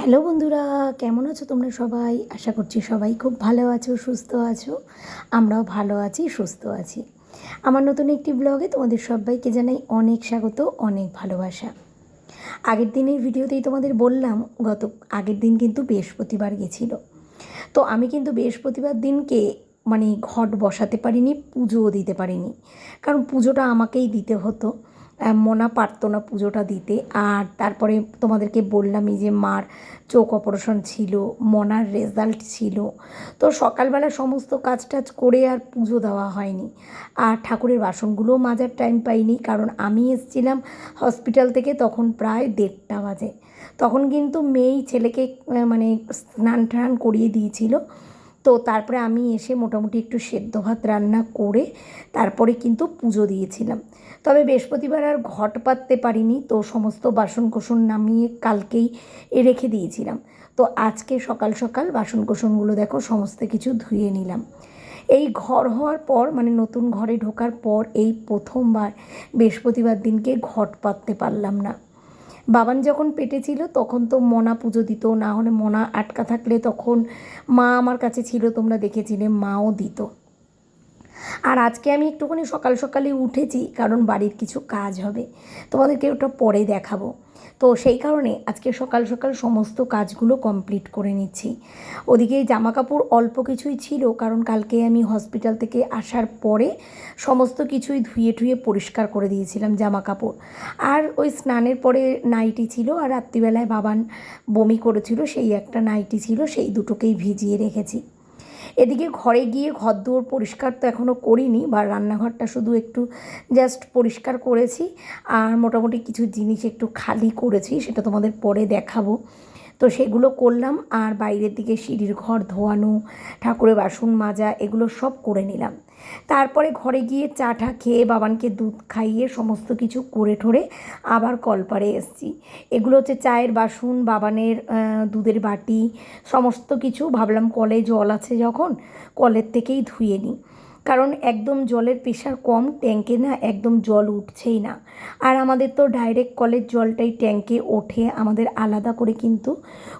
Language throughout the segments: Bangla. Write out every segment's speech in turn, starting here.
হ্যালো বন্ধুরা, কেমন আছো তোমরা সবাই? আশা করছি সবাই খুব ভালো আছো, সুস্থ আছো। আমরাও ভালো আছি, সুস্থ আছি। আমার নতুন একটি ব্লগে তোমাদের সবাইকে জানাই অনেক স্বাগত, অনেক ভালোবাসা। আগের দিনের ভিডিওতেই তোমাদের বললাম, আগের দিন কিন্তু বৃহস্পতিবার গেছিলো। তো আমি কিন্তু বৃহস্পতিবার দিনকে ঘট বসাতে পারিনি, পুজোও দিতে পারিনি, কারণ পুজোটা আমাকেই দিতে হতো। মনা পারতো না পুজোটা দিতে। আর তারপরে তোমাদেরকে বললামই যে মার চোখ অপারেশন ছিল, মনার রেজাল্ট ছিল। তো সকালবেলা সমস্ত কাজ টাজ করে আর পুজো দেওয়া হয়নি। আর ঠাকুরের বাসনগুলোও মাজার টাইম পাইনি, কারণ আমি এসেছিলাম হসপিটাল থেকে তখন প্রায় 1:30 বাজে। তখন কিন্তু মেয়েই ছেলেকে স্নান টান করিয়ে দিয়েছিল। তো তারপরে আমি এসে মোটামুটি একটু সেদ্ধ ভাত রান্না করে তারপরে কিন্তু পুজো দিয়েছিলাম। তবে বৃহস্পতিবার আর ঘট পাততে পারিনি, তো সমস্ত বাসনকোসন নামিয়ে কালকেই রেখে দিয়েছিলাম। তো আজকে সকাল সকাল বাসনকোসনগুলো দেখো সমস্ত কিছু ধুয়ে নিলাম। এই ঘর হওয়ার পর, নতুন ঘরে ঢোকার পর এই প্রথমবার বৃহস্পতিবার দিনকে ঘট পাততে পারলাম না। বাবান যখন পেটে ছিল তখন তো মনা পুজো দিত, না হলে মনা আটকা থাকলে তখন মা আমার কাছে ছিল, তোমরা দেখেছিলে, মাও দিত। আর আজকে আমি একটুখানি সকাল সকালে উঠেছি, কারণ বাড়ির কিছু কাজ হবে, তোমাদেরকে ওটা পরে দেখাবো। তো সেই কারণে আজকে সকাল সকাল সমস্ত কাজগুলো কমপ্লিট করে নিচ্ছি। ওদিকে জামা কাপড় অল্প কিছুই ছিল, কারণ কালকে আমি হসপিটাল থেকে আসার পরে সমস্ত কিছুই ধুয়ে টুয়ে পরিষ্কার করে দিয়েছিলাম জামা কাপড়। আর ওই স্নানের পরে নাইটি ছিল, আর রাত্রিবেলায় বাবান বমি করেছিল, সেই একটা নাইটি ছিল, সেই দুটোকেই ভিজিয়ে রেখেছি। এদিকে ঘরে গিয়ে ঘরদোর পরিষ্কার তো এখনও করিনি, বা রান্নাঘরটা শুধু একটু জাস্ট পরিষ্কার করেছি। আর মোটামুটি কিছু জিনিস একটু খালি করেছি, সেটা তোমাদের পরে দেখাবো। তো সেগুলো করলাম। আর বাইরের দিকে সিঁড়ির ঘর ধোয়ানো, ঠাকুরের বাসন মাজা, এগুলো সব করে নিলাম। তারপরে ঘরে গিয়ে চা টা খেয়ে বাবানকে দুধ খাইয়ে সমস্ত কিছু করে ঠোরে আবার কলপাড়ে এসেছি। এগুলো হচ্ছে চায়ের বাসন, বাবানের দুধের বাটি, সমস্ত কিছু ভাবলাম কলে জল আছে যখন কলের থেকেই ধুয়ে নিই, কারণ একদম জলের প্রেশার কম, ট্যাঙ্কে না একদম জল উঠছেই না। আর আমাদের তো ডাইরেক্ট কলের জলটাই ট্যাঙ্কে ওঠে, আমাদের আলাদা করে কিন্তু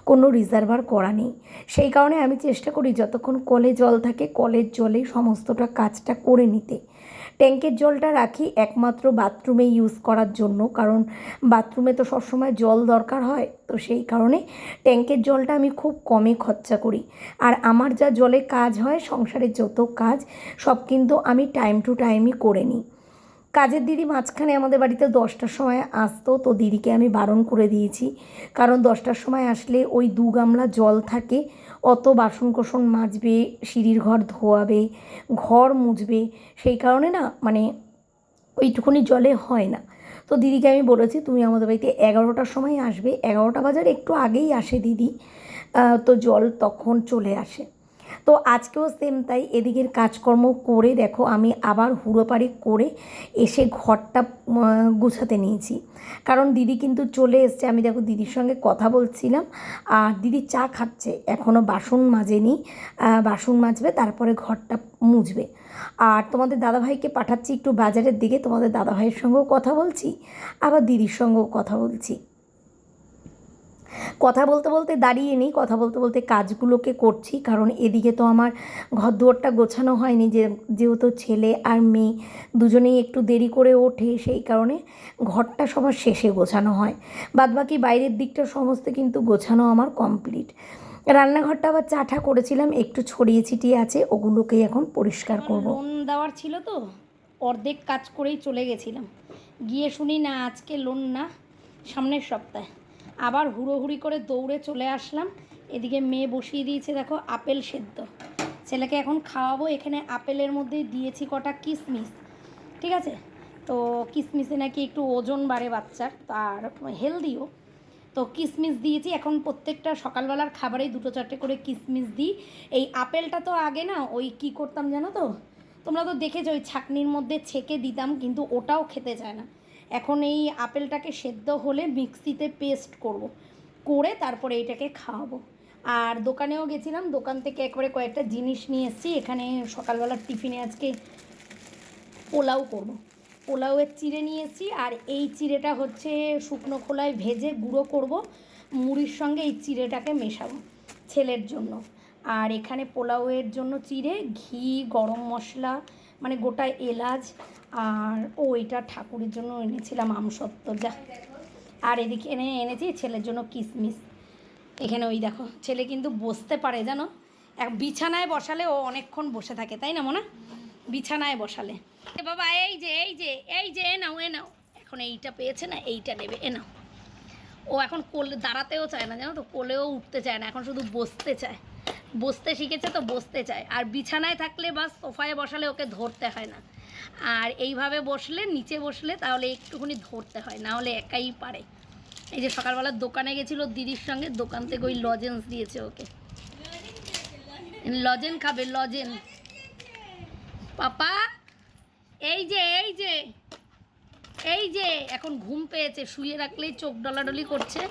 কোনো রিজার্ভার করা নেই। সেই কারণে আমি চেষ্টা করি যতক্ষণ কলে জল থাকে কলের জলেই সমস্তটা কাজটা করে নিতে। ট্যাঙ্কের জলটা রাখি একমাত্র বাথরুমে ইউজ করার জন্য, কারণ বাথরুমে তো সবসময় জল দরকার হয়, তো সেই কারণে ট্যাঙ্কের জলটা আমি খুব কমে খরচা করি। আর আমার যা জলে কাজ হয়, সংসারের যত কাজ সব কিন্তু আমি টাইম টু টাইমই করে নিই। কাজের দিদি মাঝখানে আমাদের বাড়িতে 10টার সময় আসতো, তো দিদিকে আমি বারণ করে দিয়েছি, কারণ 10টার সময় আসলে ওই 2 গামলা জল থাকে, অত বাসন মাজবে, সিঁড়ির ঘর ধোয়াবে, ঘর মুছবে, সেই কারণে না ওইটুকুনি জলে হয় না। তো দিদিকে আমি বলেছি তুমি আমাদের বাড়িতে 11টার সময় আসবে, 11টা বাজার একটু আগেই আসে দিদি, তো জল তখন চলে আসে। তো আজকেও সেম তাই, এদিকের কাজকর্ম করে দেখো আমি আবার হুড়োপাড়ি করে এসে ঘরটা গুছাতে নিয়েছি, কারণ দিদি কিন্তু চলে এসছে। আমি দেখো দিদির সঙ্গে কথা বলছিলাম, আর দিদি চা খাচ্ছে, এখনও বাসন মাজেনি, বাসন মাজবে তারপরে ঘরটা মুছবে। আর তোমাদের দাদাভাইকে পাঠাচ্ছি একটু বাজারের দিকে, তোমাদের দাদাভাইয়ের সঙ্গেও কথা বলছি, আবার দিদির সঙ্গেও কথা বলছি। কথা বলতে বলতে দাঁড়িয়ে নেই, কথা বলতে বলতে কাজগুলোকে করছি, কারণ এদিকে তো আমার ঘরদুয়ারটা গোছানো হয়নি, যেহেতু ছেলে আর মেয়ে দুজনেই একটু দেরি করে ওঠে, সেই কারণে ঘরটা সবার শেষে গোছানো হয়। বাদবাকি বাইরের দিকটা সমস্ত কিন্তু গোছানো আমার কমপ্লিট। রান্নাঘরটা আবার চা টা করেছিলাম, একটু ছড়িয়ে ছিটিয়ে আছে, ওগুলোকেই এখন পরিষ্কার করব। লোন দেওয়ার ছিল তো, অর্ধেক কাজ করেই চলে গেছিলাম, গিয়ে শুনি না আজকে লোন না, সামনের সপ্তাহে। আবার হুড়োহুড়ি করে দৌড়ে চলে আসলাম। এদিকে মেয়ে বসিয়ে দিয়েছে দেখো আপেল সেদ্ধ, ছেলেকে এখন খাওয়াবো। এখানে আপেলের মধ্যে দিয়েছি কটা কিশমিশ, ঠিক আছে? তো কিশমিশে নাকি একটু ওজন বাড়ে বাচ্চার, আর হেলদিও। তো কিশমিশ দিয়েছি, এখন প্রত্যেকটা সকালবেলার খাবারেই 2-4টে করে কিশমিশ দিই। এই আপেলটা তো আগে না ওই কী করতাম জানো তো, তোমরা তো দেখেছো, ওই ছাঁকনির মধ্যে ছেঁকে দিতাম, কিন্তু ওটাও খেতে চায় না। এখন এই আপেলটাকে সেদ্ধ হলে মিক্সিতে পেস্ট করব, করে তারপরে এইটাকে খাওয়াবো। আর দোকানেও গেছিলাম, দোকান থেকে একবারে কয়েকটা জিনিস নিয়ে এসেছি। এখানে সকালবেলার টিফিনে আজকে পোলাও করব, পোলাওয়ের চিড়ে নিয়ে এসেছি। আর এই চিড়েটা হচ্ছে শুকনো খোলায় ভেজে গুঁড়ো করব, মুড়ির সঙ্গে এই চিড়েটাকে মেশাবো ছেলের জন্য। আর এখানে পোলাওয়ের জন্য চিড়ে, ঘি, গরম মশলা, মানে গোটা এলাচ, আর এটা ঠাকুরের জন্য এনেছিলাম আমসত্ত্ব, যা। আর এদিকে এনেছি ছেলের জন্য কিশমিশ। এখানে ওই দেখো, ছেলে কিন্তু বসতে পারে জানো, বিছানায় বসালে ও অনেকক্ষণ বসে থাকে, তাই না মনে? বিছানায় বসালে বাবা এই যে এ নাও এখন এইটা পেয়েছে না, এইটা নেবে, এ নাও। ও এখন কোলে দাঁড়াতেও চায় না জানো তো, কোলেও উঠতে চায় না, এখন শুধু বসতে চায়। বসতে শিখেছে তো বসতে চায়। আর বিছানায় থাকলে বা সোফায় বসালে ওকে ধরতে হয় না, আর এইভাবে বসলে, নিচে বসলে তাহলে একটুখানি ধরতে হয়, না হলে একাই পারে। এই যে সকালবেলা দোকানে গেছিলো দিদির সঙ্গে, দোকান থেকে ওই লজেন্স দিয়েছে ওকে, লজেন খাবে, লজেন। পাপা এই যে এখন ঘুম পেয়েছে, শুয়ে রাখলেই চোখ ডলাডলি করছে।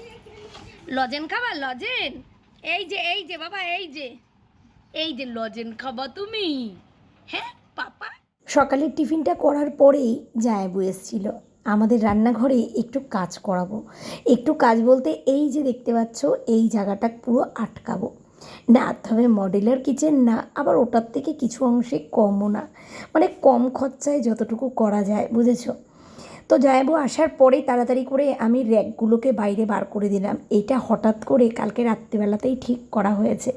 লজেন খাবা, লজেন? এই যে বাবা, এই যে লজেন খাবা তুমি? হ্যাঁ পাপা। সকালের টিফিনটা করার পরেই জায়াবু এসেছিল আমাদের রান্নাঘরে একটু কাজ করাবো। একটু কাজ বলতে এই যে দেখতে পাচ্ছ এই জায়গাটা পুরো আটকাবো না, তবে মডেলার কিচেন না, আবার ওটার থেকে কিছু অংশে কমও না, মানে কম খরচায় যতটুকু করা যায়, বুঝেছো? তো জায়াবু আসার পরেই তাড়াতাড়ি করে আমি র্যাকগুলোকে বাইরে বার করে দিলাম। এইটা হঠাৎ করে কালকে রাত্রিবেলাতেই ঠিক করা হয়েছে।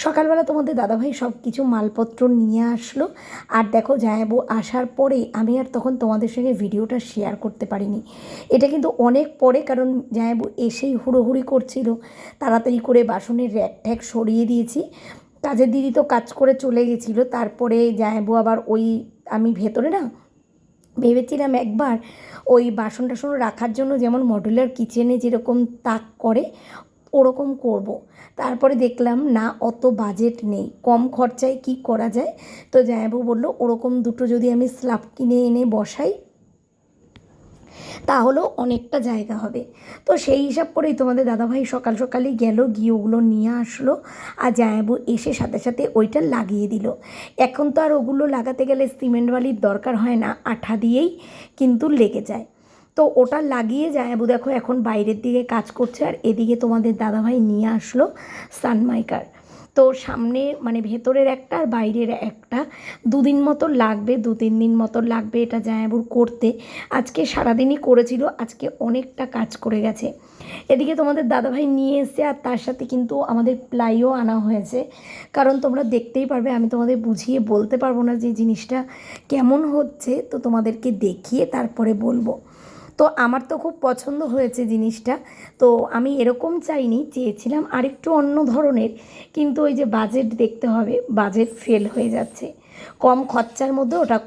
সকালবেলা তোমাদের দাদাভাই সব কিছু মালপত্র নিয়ে আসলো। আর দেখো জায়াবু আসার পরে আমি আর তখন তোমাদের সঙ্গে ভিডিওটা শেয়ার করতে পারিনি। এটা কিন্তু অনেক পরে, কারণ জায়াবু এসেই হুড়োহুড়ি করছিল, তাড়াতাড়ি করে বাসনের র্যাক ট্যাক সরিয়ে দিয়েছি। কাজের দিদি তো কাজ করে চলে গেছিলো। তারপরে জায়াবু আবার আমি ভেতরে না ভেবেছিলাম একবার ওই বাসন টাসন রাখার জন্য যেমন মডুলার কিচেনে যেরকম তাক করে ওরকম করব। তারপরে দেখলাম না, অত বাজেট নেই, কম খরচায় কি করা যায়। তো জায়াবু বললো ওরকম দুটো যদি আমি স্ল্যাব কিনে এনে বসাই তাহলেও অনেকটা জায়গা হবে। তো সেই হিসাব করেই তোমাদের দাদাভাই সকাল সকালই গেল, গিয়ে ওগুলো নিয়ে আসলো। আর জায়াবু এসে সাথে সাথে ওইটা লাগিয়ে দিল। এখন তো আর ওগুলো লাগাতে গেলে সিমেন্ট বালির দরকার হয় না, আঠা দিয়েই কিন্তু লেগে যায়। তো ওটা লাগিয়ে জায়াবু দেখো এখন বাইরের দিকে কাজ করছে। আর এদিকে তোমাদের দাদাভাই নিয়ে আসলো সানমাইকার। তো সামনে মানে ভেতরের একটা আর বাইরের একটা, 2 দিন মতো লাগবে, 2-3 দিন মতো লাগবে এটা জায়াবুর করতে। আজকে সারাদিনই করেছিল, আজকে অনেকটা কাজ করে গেছে। এদিকে তোমাদের দাদাভাই নিয়ে এসছে, আর তার সাথে কিন্তু আমাদের প্লাইও আনা হয়েছে। কারণ তোমরা দেখতেই পারবে, আমি তোমাদের বুঝিয়ে বলতে পারবো না যে জিনিসটা কেমন হচ্ছে, তো তোমাদেরকে দেখিয়ে তারপরে বলবো। তো আমার তো খুব পছন্দ হয়েছে জিনিসটা। তো আমি এরকম চাইনি, চেয়েছিলাম আরেকটু অন্য ধরনের, কিন্তু ওই যে বাজেট দেখতে হবে, বাজেট ফেল হয়ে যাচ্ছে। কম খরচার মধ্যে ওটা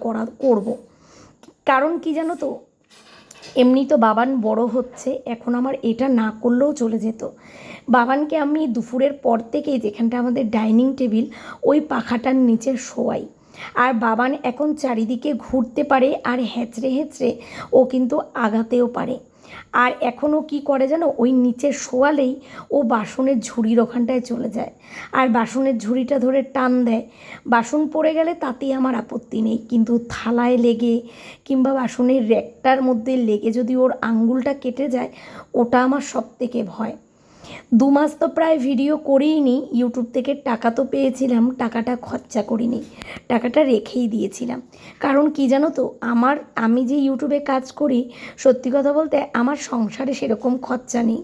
করব। কারণ কি জানো তো, এমনি তো বাবান বড় হচ্ছে, এখন আমার এটা না করলেও চলে যেত। বাবানকে আমি দুপুরের পর থেকেই, যেখানটা আমাদের ডাইনিং টেবিল, ওই পাখাটার নিচে শোয়াই। আর বাবান এখন চারিদিকে ঘুরতে পারে, আর হেঁচড়ে হেঁচড়ে ও কিন্তু আগাতেও পারে। আর এখনও কি করে জানো, ওই নিচে শোয়ালেই ও বাসনের ঝুড়ির ওখানটায় চলে যায়, আর বাসনের ঝুড়িটা ধরে টান দেয়। বাসন পড়ে গেলে তাতেই আমার আপত্তি নেই, কিন্তু থালায় লেগে কিংবা বাসনের র্যাকটার মধ্যে লেগে যদি ওর আঙ্গুলটা কেটে যায়, ওটা আমার সবথেকে ভয়। 2 মাস তো প্রায় ভিডিও করিনি, ইউটিউব থেকে টাকা তো পেয়েছিলাম, টাকাটা খরচা করিনি, টাকাটা রেখেই দিয়েছিলাম। কারণ কি জানো তো, আমি যে ইউটিউবে কাজ করি, সত্যি কথা বলতে আমার সংসারে সেরকম খরচা নেই।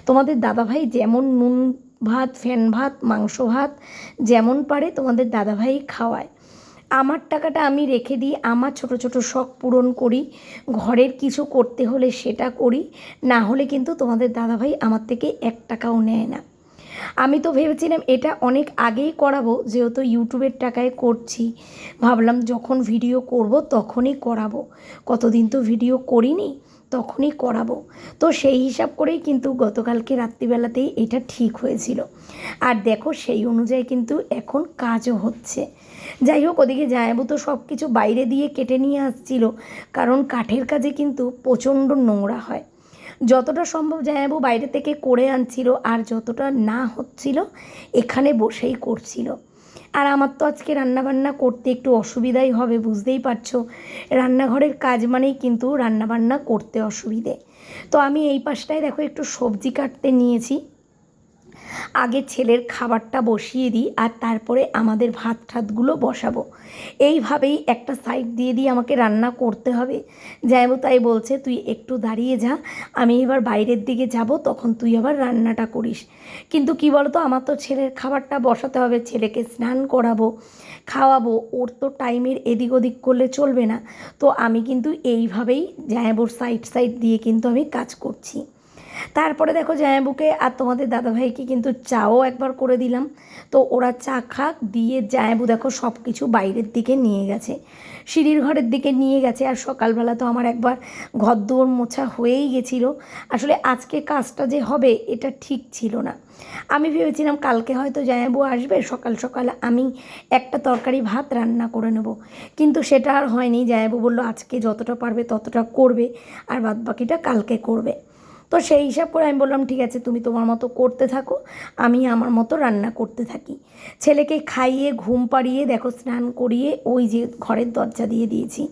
তোমাদের দাদাভাই যেমন নুন ভাত, ফ্যান ভাত, মাংস ভাত যেমন পারে তোমাদের দাদাভাই খাওয়ায়। আমার টাকাটা আমি রেখে দিই, আমার ছোট ছোট শখ পূরণ করি, ঘরের কিছু করতে হলে সেটা করি, না হলে কিন্তু তোমাদের দাদাভাই আমার থেকে 1 টাকাও নেয় না। আমি তো ভেবেছিলাম এটা অনেক আগেই করাবো, যেহেতু ইউটিউবের টাকায় করছি, ভাবলাম যখন ভিডিও করব তখনই করাবো, কতদিন তো ভিডিও করিনি, তখনই করাবো। তো সেই হিসাব করেই কিন্তু গতকালকে রাত্রিবেলাতেই এটা ঠিক হয়েছিল। আর দেখো সেই অনুযায়ী কিন্তু এখন কাজও হচ্ছে। যাই হোক, ওদিকে জায়াবু তো সব কিছু বাইরে দিয়ে কেটে নিয়ে আসছিল, কারণ কাঠের কাজে কিন্তু প্রচণ্ড নোংরা হয়। যতটা সম্ভব জায়াবু বাইরে থেকে করে আনছিল, আর যতটা না হচ্ছিল এখানে বসেই করছিল। আর আমার তো আজকে রান্নাবান্না করতে একটু অসুবিধাই হবে, বুঝতেই পারছো। রান্নাঘরের কাজ মানেই কিন্তু রান্নাবান্না করতে অসুবিধে। তো আমি এই পাশটায় দেখো একটু সবজি কাটতে নিয়েছি। আগে ছেলের খাবারটা বসিয়ে দিই আর তারপরে আমাদের ভাত ঠাতগুলো বসাবো। এইভাবেই একটা সাইড দিয়ে দিয়ে আমাকে রান্না করতে হবে। জামাইবাবু তাই বলছে, তুই একটু দাঁড়িয়ে যা, আমি এবার বাইরের দিকে যাব, তখন তুই আবার রান্নাটা করিস। কিন্তু কি বলতো, আমার তো ছেলের খাবারটা বসাতে হবে, ছেলেকে স্নান করাবো, খাওয়াবো, ওর তো টাইমের এদিক ওদিক করলে চলবে না। তো আমি কিন্তু এইভাবেই জামাইবাবুর সাইড সাইড দিয়ে কিন্তু আমি কাজ করছি। তারপরে দেখো জামাইবাবুকে আর তোমাদের দাদাভাইকে কিন্তু চাও একবার করে দিলাম। তো ওরা চা খাক, দিয়ে জামাইবাবু দেখো সব কিছু বাইরের দিকে নিয়ে গেছে, সিঁড়ির ঘরের দিকে নিয়ে গেছে। আর সকালবেলা তো আমার একবার ঘর দুয়ার মোছা হয়েই গেছিলো। আসলে আজকে কাজটা যে হবে এটা ঠিক ছিল না। আমি ভেবেছিলাম কালকে হয়তো জামাইবাবু আসবে, সকাল সকাল আমি একটা তরকারি ভাত রান্না করে নেব, কিন্তু সেটা আর হয়নি। জামাইবাবু বললো আজকে যতটা পারবে ততটা করবে, আর বাদ বাকিটা কালকে করবে। তো সেই হিসাব করে আমি বললাম ঠিক আছে, তুমি তোমার মতো করতে থাকো, আমি আমার মতো রান্না করতে থাকি। ছেলেকে খাইয়ে ঘুম পাড়িয়ে দেখো স্নান করিয়ে ওই যে ঘরের দরজা দিয়ে দিয়েছি,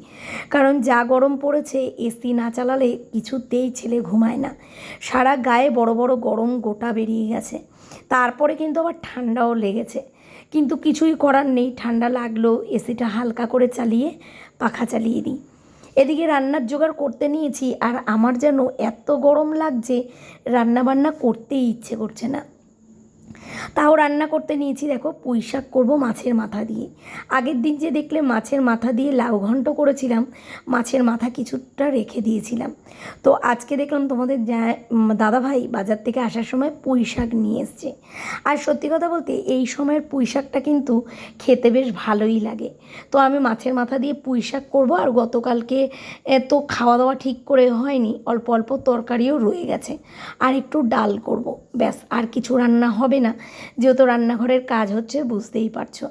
কারণ যা গরম পড়েছে এসি না চালালে কিছুতেই ছেলে ঘুমায় না। সারা গায়ে বড় বড় গরম গোটা বেরিয়ে গেছে, তারপরে কিন্তু আবার ঠান্ডাও লেগেছে। কিন্তু কিছুই করার নেই, ঠান্ডা লাগলেও এসিটা হালকা করে চালিয়ে পাখা চালিয়ে দিই। এদিকে রান্নার জোগাড় করতে নিয়েছি, আর আমার যেন এত গরম লাগছে রান্না বান্না করতেই ইচ্ছে করছে না। তাও রান্না করতে নিয়েছি দেখো, পুঁই শাক করবো মাছের মাথা দিয়ে। আগের দিন যে দেখলে মাছের মাথা দিয়ে লাউ ঘন্ট করেছিলাম, মাছের মাথা কিছুটা রেখে দিয়েছিলাম। তো আজকে দেখলাম তোমাদের দাদাভাই বাজার থেকে আসার সময় পুঁই শাক নিয়ে এসছে। আর সত্যি কথা বলতে এই সময়ের পুঁই শাকটা কিন্তু খেতে বেশ ভালোই লাগে। তো আমি মাছের মাথা দিয়ে পুঁই শাক করবো। আর গতকালকে তো খাওয়া দাওয়া ঠিক করে হয়নি, অল্প অল্প তরকারিও রয়ে গেছে, আর একটু ডাল করব, ব্যাস। আর কিছু রান্না হবে না, যেহেতু রান্নাঘরের কাজ হচ্ছে, বুঝতেই পারছো।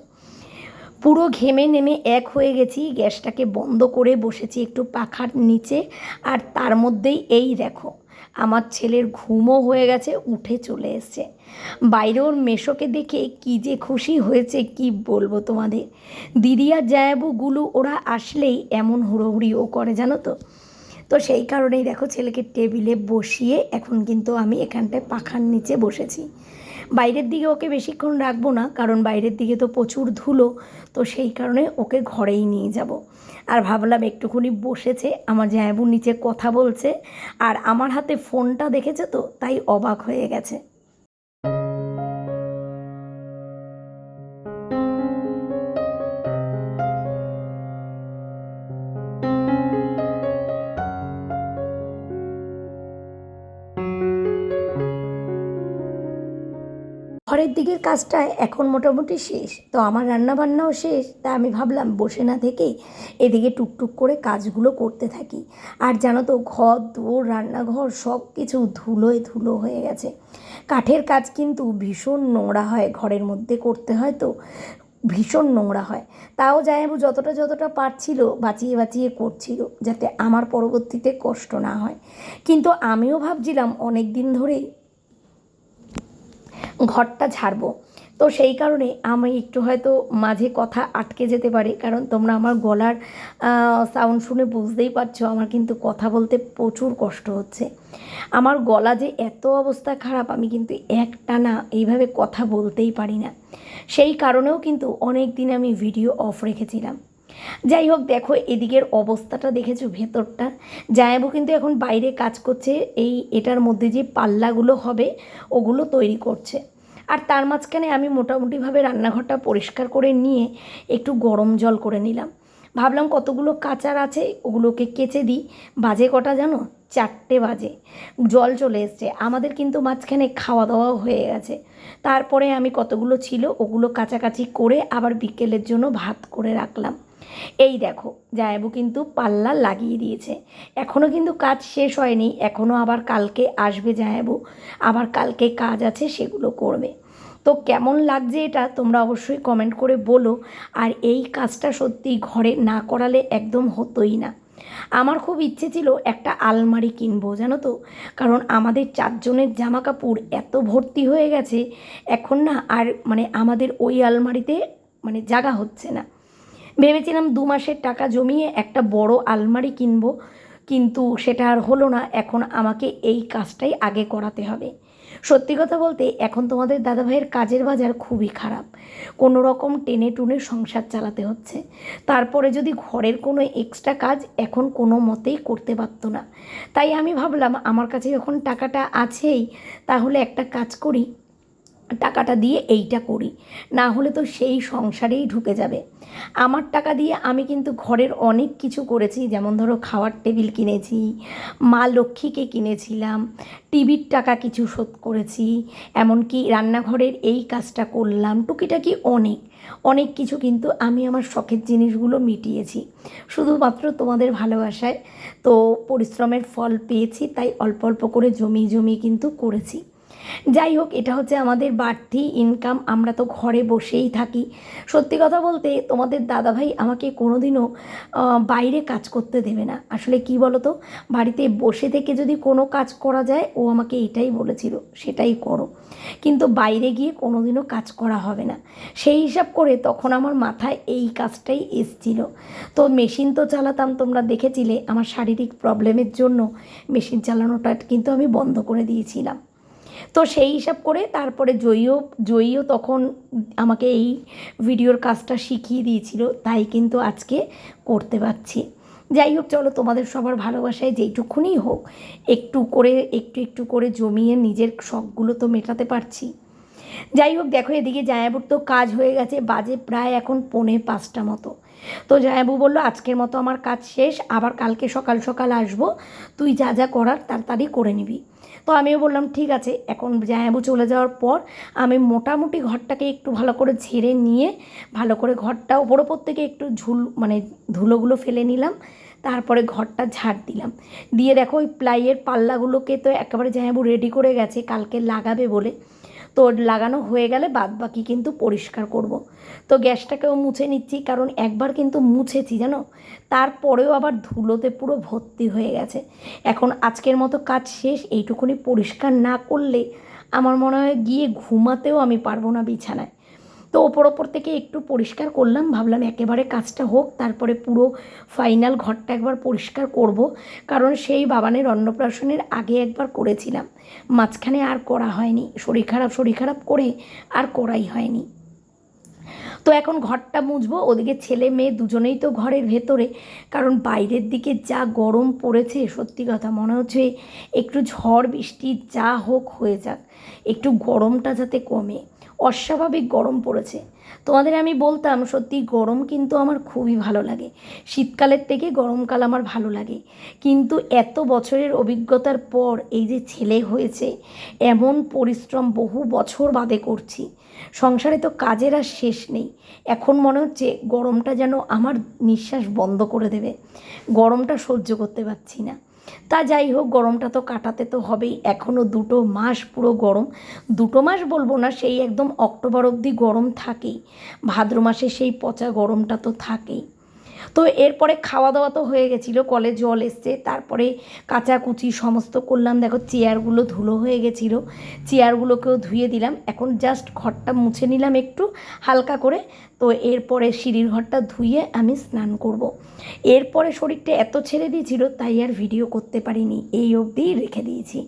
পুরো ঘেমে নেমে এক হয়ে গেছি, গ্যাসটাকে বন্ধ করে বসেছি একটু পাখার নিচে। আর তার মধ্যেই এই দেখো আমার ছেলের ঘুমও হয়ে গেছে, উঠে চলে এসছে। বাইরে ওর মেশোকে দেখে কী যে খুশি হয়েছে কি বলবো তোমাদের। দিদি আর জায়াবুগুলো ওরা আসলেই এমন হুড়োহুড়িও করে জানো তো। তো সেই কারণেই দেখো ছেলেকে টেবিলে বসিয়ে এখন কিন্তু আমি এখানটায় পাখার নিচে বসেছি। বাইরের দিকে ওকে বেশিক্ষণ রাখবো না, কারণ বাইরের দিকে তো প্রচুর ধুলো। তো সেই কারণে ওকে ঘরেই নিয়ে যাব। আর ভাবলাম একটুখানি বসেছে, আমার জামাইবাবু নিচে কথা বলছে, আর আমার হাতে ফোনটা দেখেছে তো তাই অবাক হয়ে গেছে। ঘরের দিকের কাজটা এখন মোটামুটি শেষ, তো আমার রান্নাবান্নাও শেষ। তা আমি ভাবলাম বসে না থেকে এদিকে টুকটুক করে কাজগুলো করতে থাকি। আর জানো তো ঘর দোর রান্নাঘর সব কিছু ধুলোয় ধুলো হয়ে গেছে। কাঠের কাজ কিন্তু ভীষণ নোংরা হয়, ঘরের মধ্যে করতে হয় তো ভীষণ নোংরা হয়। তাও জামাইবাবু যতটা যতটা পারছিল বাঁচিয়ে বাঁচিয়ে করছিল, যাতে আমার পরবর্তীতে কষ্ট না হয়। কিন্তু আমিও ভাবছিলাম অনেক দিন ধরেই ঘরটা ঝাড়বো। তো সেই কারণে আমি একটু হয়তো মাঝে কথা আটকে যেতে পারে, কারণ তোমরা আমার গলার সাউন্ড শুনে বুঝতেই পারছো আমার কিন্তু কথা বলতে প্রচুর কষ্ট হচ্ছে। আমার গলা যে এত অবস্থা খারাপ, আমি কিন্তু একটানা এইভাবে কথা বলতেই পারি না। সেই কারণেও কিন্তু অনেক দিন আমি ভিডিও অফ রেখেছিলাম। যাই হোক, দেখো এদিকের অবস্থাটা দেখেছো ভেতরটা। জামাইবাবু কিন্তু এখন বাইরে কাজ করছে, এটার মধ্যে যে পাল্লাগুলো হবে ওগুলো তৈরি করছে। আর তার মাঝখানে আমি মোটামুটিভাবে রান্নাঘরটা পরিষ্কার করে নিয়ে একটু গরম জল করে নিলাম। ভাবলাম কতগুলো কাচার আছে ওগুলোকে কেচে দিই। বাজে কটা জানো, 4টে বাজে। জল চলে এসছে আমাদের, কিন্তু মাঝখানে খাওয়া দাওয়াও হয়ে গেছে। তারপরে আমি কতগুলো ছিল ওগুলো কাচাকাচি করে আবার বিকেলের জন্য ভাত করে রাখলাম। এই দেখো জামাইবাবু কিন্তু পাল্লা লাগিয়ে দিয়েছে, এখনও কিন্তু কাজ শেষ হয়নি, এখনও আবার কালকে আসবে জামাইবাবু, আবার কালকে কাজ আছে সেগুলো করবে। তো কেমন লাগছে এটা তোমরা অবশ্যই কমেন্ট করে বলো। আর এই কাজটা সত্যি ঘরে না করালে একদম হতোই না। আমার খুব ইচ্ছে ছিল একটা আলমারি কিনবো জানো তো, কারণ আমাদের 4 জনের জামা কাপড় এত ভর্তি হয়ে গেছে এখন না, আর মানে আমাদের ওই আলমারিতে মানে জায়গা হচ্ছে না। ভেবেছিলাম 2 মাসের টাকা জমিয়ে একটা বড় আলমারি কিনবো, কিন্তু সেটা আর হলো না। এখন আমাকে এই কাজটাই আগে করাতে হবে। সত্যি কথা বলতে এখন তোমাদের দাদাভাইয়ের কাজের বাজার খুবই খারাপ, কোনো রকম টেনে টুনে সংসার চালাতে হচ্ছে। তারপরে যদি ঘরের কোনো এক্সট্রা কাজ এখন কোনো মতেই করতে পারতো না। তাই আমি ভাবলাম আমার কাছে যখন টাকাটা আছেই, তাহলে একটা কাজ করি, টাকাটা দিয়ে এইটা করি, না হলে তো সেই সংসারেই ঢুকে যাবে। আমার টাকা দিয়ে আমি কিন্তু ঘরের অনেক কিছু করেছি, যেমন ধরো খাওয়ার টেবিল কিনেছি, মা লক্ষ্মীকে কিনেছিলাম, টিভির টাকা কিছু শোধ করেছি, এমনকি রান্নাঘরের এই কাজটা করলাম, টুকিটাকি অনেক অনেক কিছু কিন্তু আমি আমার শখের জিনিসগুলো মিটিয়েছি শুধুমাত্র তোমাদের ভালোবাসায়। তো পরিশ্রমের ফল পেয়েছি, তাই অল্প অল্প করে জমিয়ে কিন্তু করেছি। যাই হোক, এটা হচ্ছে আমাদের বাড়তি ইনকাম। আমরা তো ঘরে বসেই থাকি। সত্যি কথা বলতে তোমাদের দাদাভাই আমাকে কোনোদিনও বাইরে কাজ করতে দেবে না। আসলে কি বলো তো, বাড়িতে বসে থেকে যদি কোনো কাজ করা যায়, ও আমাকে এটাই বলেছিল, সেটাই করো, কিন্তু বাইরে গিয়ে কোনোদিনও কাজ করা হবে না। সেই হিসাব করে তখন আমার মাথায় এই কাজটাই এসছিল। তো মেশিন তো চালাতাম, তোমরা দেখেছিলে আমার শারীরিক প্রবলেমের জন্য মেশিন চালানোটা কিন্তু আমি বন্ধ করে দিয়েছিলাম। তো সেই হিসাব করে তারপরে জয়ীও তখন আমাকে এই ভিডিওর কাজটা শিখিয়ে দিয়েছিল, তাই কিন্তু আজকে করতে পারছি। যাই হোক, চলো, তোমাদের সবার ভালোবাসায় যেইটুকুনি হোক একটু করে জমিয়ে নিজের শখগুলো তো মেটাতে পারছি। যাই হোক, দেখো এদিকে জায়াবুর তো কাজ হয়ে গেছে, বাজে প্রায় এখন 4:45 মতো। তো জায়াবু বললো আজকের মতো আমার কাজ শেষ, আবার কালকে সকাল সকাল আসবো, তুই যা যা করার তাড়াতাড়ি করে নিবি। তো আমিও বললাম ঠিক আছে। এখন জায়াবু চলে যাওয়ার পর আমি মোটামুটি ঘরটাকে একটু ভালো করে ঝেড়ে নিয়ে ভালো করে ঘরটা ওপর থেকে একটু ধুলোগুলো ফেলে নিলাম, তারপরে ঘরটা ঝাড় দিলাম। দিয়ে দেখো ওই প্লাইয়ের পাল্লাগুলোকে তো একেবারে জায়াবু রেডি করে গেছে কালকে লাগাবে বলে। তো লাগানো হয়ে গেলে বাদবাকি কিন্তু পরিষ্কার করব। তো গ্যাসটাকেও মুছে নিচ্ছি, কারণ একবার কিন্তু মুছেছি জানো, তারপরেও আবার ধুলোতে পুরো ভর্তি হয়ে গেছে। এখন আজকের মতো কাজ শেষ, এইটুকুনি পরিষ্কার না করলে আমার মনে হয় গিয়ে ঘুমাতেও আমি পারবো না বিছানায়। তো ওপর থেকে একটু পরিষ্কার করলাম, ভাবলাম একেবারে কাজটা হোক, তারপরে পুরো ফাইনাল ঘরটা একবার পরিষ্কার করব। কারণ সেই বাবানের অন্নপ্রাশনের আগে একবার করেছিলাম, মাঝখানে আর করা হয়নি, শরীর খারাপ করে আর করাই হয়নি। তো এখন ঘরটা মুছবো, ওদিকে ছেলে মেয়ে দুজনেই তো ঘরের ভেতরে, কারণ বাইরের দিকে যা গরম পড়েছে, সত্যি কথা মনে হচ্ছে একটু ঝড় বৃষ্টি যা হোক হয়ে যাক, একটু গরমটা যাতে কমে। অস্বাভাবিক গরম পড়েছে। তোমাদের আমি বলতাম সত্যি গরম কিন্তু আমার খুবই ভালো লাগে, শীতকালের থেকে গরমকাল আমার ভালো লাগে। কিন্তু এত বছরের অভিজ্ঞতার পর এই যে ছেলে হয়েছে, এমন পরিশ্রম বহু বছর বাদে করছি, সংসারে তো কাজের আর শেষ নেই। এখন মনে হচ্ছে গরমটা যেন আমার নিঃশ্বাস বন্ধ করে দেবে, গরমটা সহ্য করতে পারছি না। তা যাই হোক, গরমটা তো কাটাতে তো হবেই। এখনও 2 মাস পুরো গরম, 2 মাস বলবো না, সেই একদম অক্টোবর অবধি গরম থাকেই, ভাদ্র মাসে সেই পচা গরমটা তো থাকেই। তো এরপরে খাওয়া দাওয়া তো হয়ে গেছিলো, কলে জল এসছে, তারপরে কাচাকুচি সমস্ত করলাম। দেখো চেয়ারগুলো ধুলো হয়ে গেছিলো, চেয়ারগুলোকেও ধুয়ে দিলাম। এখন জাস্ট ঘরটা মুছে নিলাম একটু হালকা করে। তো এরপরে সিঁড়ির ঘরটা ধুয়ে আমি স্নান করব। এরপরে শরীরটা এত ছেড়ে দিয়েছিল, তাই আর ভিডিও করতে পারিনি, এই অবধিই রেখে দিয়েছি।